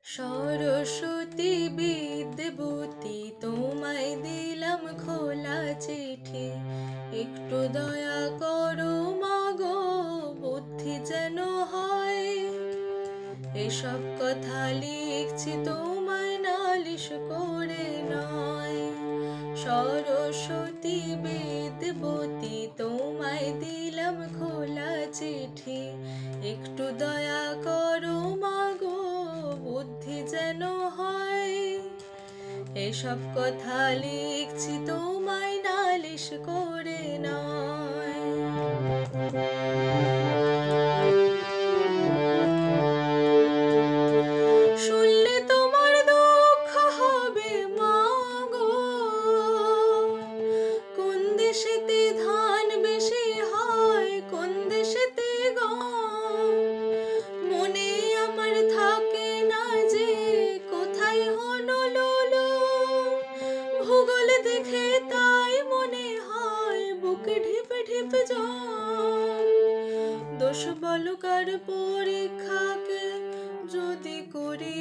সরস্বতী বিদ্যুতী তোমায় দিলাম খোলা চিঠি, একটু দয়া করো মাগো, বুদ্ধি যেন হয়। এসব কথা লিখছি তোমায় নালিশ করে নয়। সরস্বতী বিদ্যুতী তোমায় দিলাম খোলা চিঠি, একটু দয়া করো মাগো, বুদ্ধি যেন হয়। এসব কথা লিখছি তোমায় নালিশ করে নয়। শুনলে তোমার দুঃখ হবে মাগো, কোন দেশেতে ধান বেশি হয়, কোন দেশেতে গম। মনে আমার থাকে না যে কোথায় হনলুলু, ভূগোল দেখে তাই মনে হয় বুকে ঢিপ ঢিপ জম। দোষ বলো কার পরীক্ষাকে যদি করি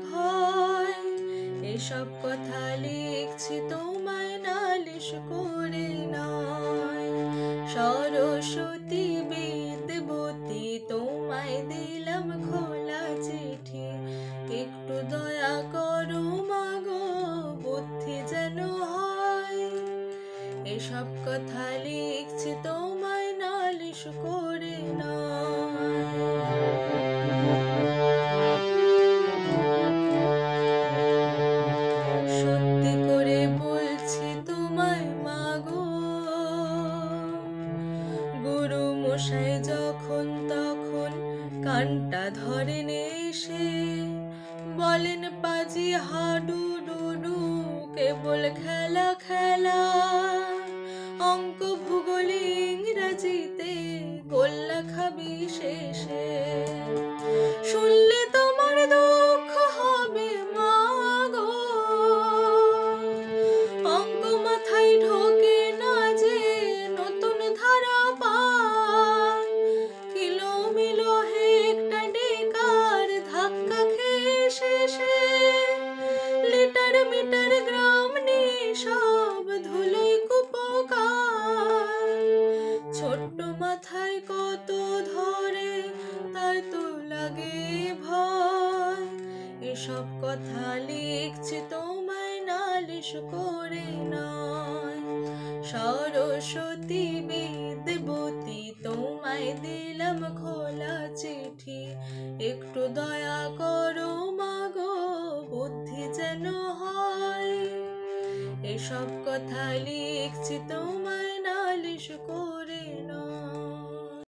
ভয়, এসব কথা লিখছি তোমায় নালিশ করে নয়। সরস্বতী বিদ্যুতী তোমায় দিলাম খোলা চিঠি, একটু দয়া করো মাগো, বুদ্ধি যেন হয়। এসব কথা লিখছি তোমায় নালিশ করে নয়। সত্যি করে বলছি তোমায় মাগো, গুরু মশাই যখন তখন কানটা ধরেন এসে, বলেন পাজি হাডুডুডু কেবল খেলা খেলা। অঙ্ক ভূগোল ইংরাজিতে গোল্লা খাবি শেষে। শুনলে তোমার দুঃখ হবে মাগো, অঙ্ক মাথায় ঢোকে না যে নতুন ধারা পায়। কিলো মিলো হেক্টর ডেকার ধাক্কা খেয়ে শেষে, লিটার মিটার গ্রাম নিয়ে সব ধুলোয় কুপোকার। ছোট্ট মাথায় কত ধরে তাই তো লাগে ভয়। এসব কথা লিখছি তোমায় নালিশ করে নয়। সরস্বতী বিদ্যুতী তোমায় দিলাম খোলা চিঠি, একটু দয়া করো মাগো, বুদ্ধি যেন হয়। এসব কথা লিখছি তোমায় নালিশ করে